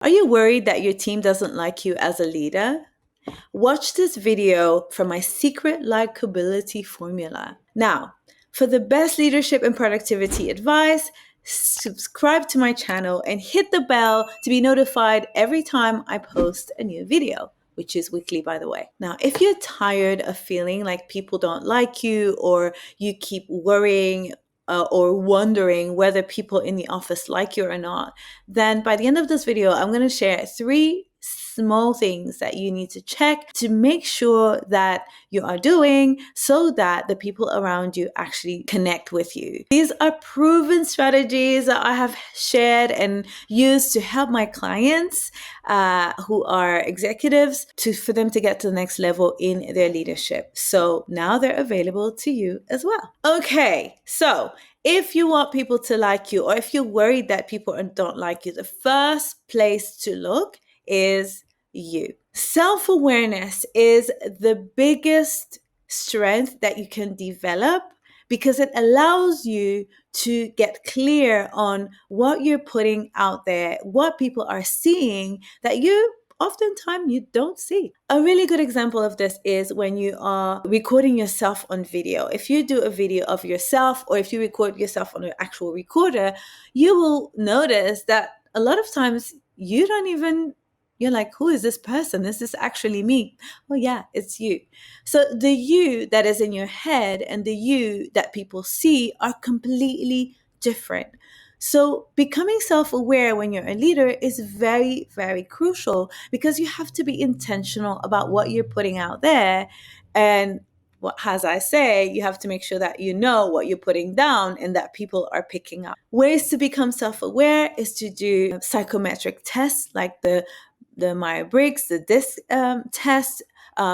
Are you worried that your team doesn't like you as a leader? Watch this video for my secret likability formula. Now, for the best leadership and productivity advice, subscribe to my channel and hit the bell to be notified every time I post a new video, which is weekly, by the way. Now, if you're tired of feeling like people don't like you, or you keep worrying or wondering whether people in the office like you or not, then by the end of this video, I'm going to share 3 small things that you need to check to make sure that you are doing so that the people around you actually connect with you. These are proven strategies that I have shared and used to help my clients who are executives for them to get to the next level in their leadership. So now they're available to you as well. Okay, so if you want people to like you, or if you're worried that people don't like you, the first place to look is you. Self-awareness is the biggest strength that you can develop because it allows you to get clear on what you're putting out there, what people are seeing that you oftentimes you don't see. A really good example of this is when you are recording yourself on video. If you do a video of yourself, or if you record yourself on an actual recorder, you will notice that a lot of times you're like, who is this person? Is this actually me? Oh yeah, it's you. So the you that is in your head and the you that people see are completely different. So becoming self-aware when you're a leader is very, very crucial because you have to be intentional about what you're putting out there. And as I say, you have to make sure that you know what you're putting down and that people are picking up. Ways to become self-aware is to do psychometric tests like the Myers-Briggs, the DISC test,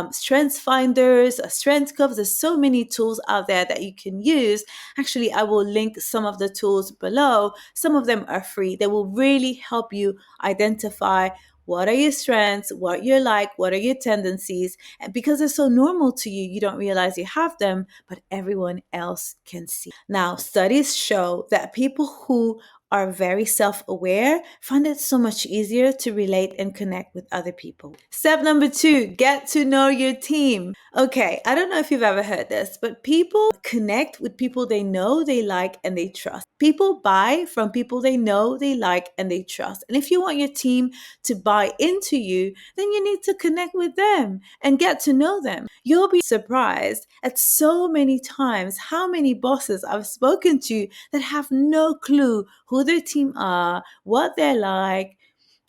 strengths finders, strength curves. There's so many tools out there that you can use. Actually, I will link some of the tools below. Some of them are free. They will really help you identify what are your strengths, what you're like, what are your tendencies. And because they're so normal to you, you don't realize you have them, but everyone else can see. Now, studies show that people who are very self-aware find it so much easier to relate and connect with other people. Step number 2, get to know your team. Okay, I don't know if you've ever heard this, but people connect with people they know, they like, and they trust. People buy from people they know, they like, and they trust. And if you want your team to buy into you, then you need to connect with them and get to know them. You'll be surprised at so many times how many bosses I've spoken to that have no clue who their team are, what they're like.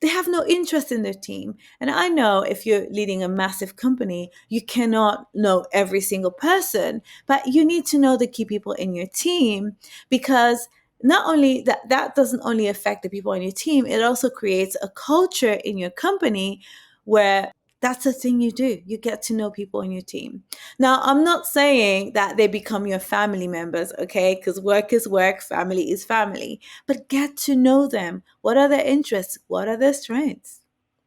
They have no interest in their team. And I know if you're leading a massive company, you cannot know every single person, but you need to know the key people in your team, because not only that doesn't only affect the people on your team, it also creates a culture in your company where that's the thing you do. You get to know people on your team. Now, I'm not saying that they become your family members, okay? Because work is work, family is family. But get to know them. What are their interests? What are their strengths?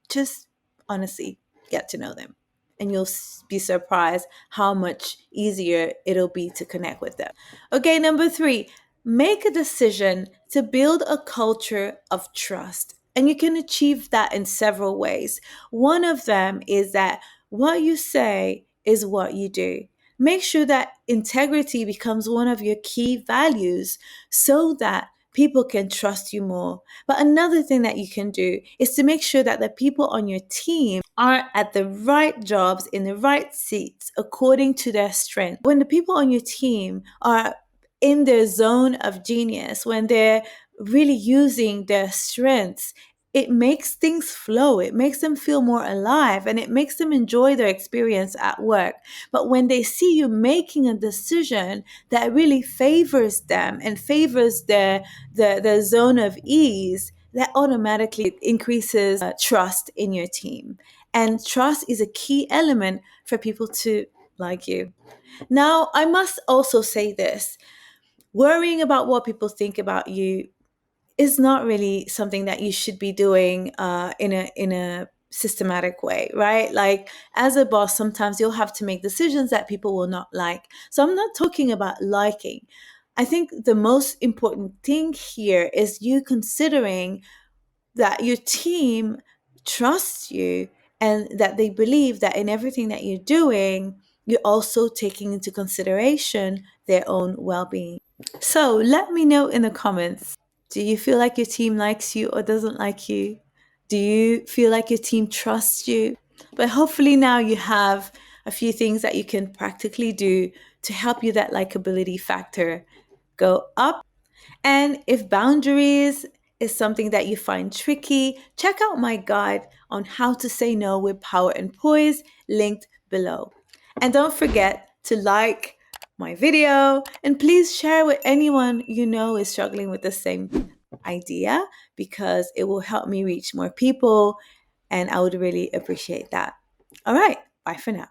Just honestly, get to know them. And you'll be surprised how much easier it'll be to connect with them. Okay, number 3, make a decision to build a culture of trust. And you can achieve that in several ways. One of them is that what you say is what you do. Make sure that integrity becomes one of your key values so that people can trust you more. But another thing that you can do is to make sure that the people on your team are at the right jobs, in the right seats, according to their strength. When the people on your team are in their zone of genius, when they're really using their strengths, it makes things flow. It makes them feel more alive and it makes them enjoy their experience at work. But when they see you making a decision that really favors them and favors their zone of ease, that automatically increases trust in your team. And trust is a key element for people to like you. Now, I must also say this. Worrying about what people think about you is not really something that you should be doing in a systematic way, right? Like as a boss, sometimes you'll have to make decisions that people will not like. So I'm not talking about liking. I think the most important thing here is you considering that your team trusts you and that they believe that in everything that you're doing, you're also taking into consideration their own well-being. So let me know in the comments, do you feel like your team likes you or doesn't like you? Do you feel like your team trusts you? But hopefully now you have a few things that you can practically do to help you that likability factor go up. And if boundaries is something that you find tricky, check out my guide on how to say no with power and poise, linked below. And don't forget to like my video and please share with anyone you know is struggling with the same idea, because it will help me reach more people and I would really appreciate that. All right, bye for now.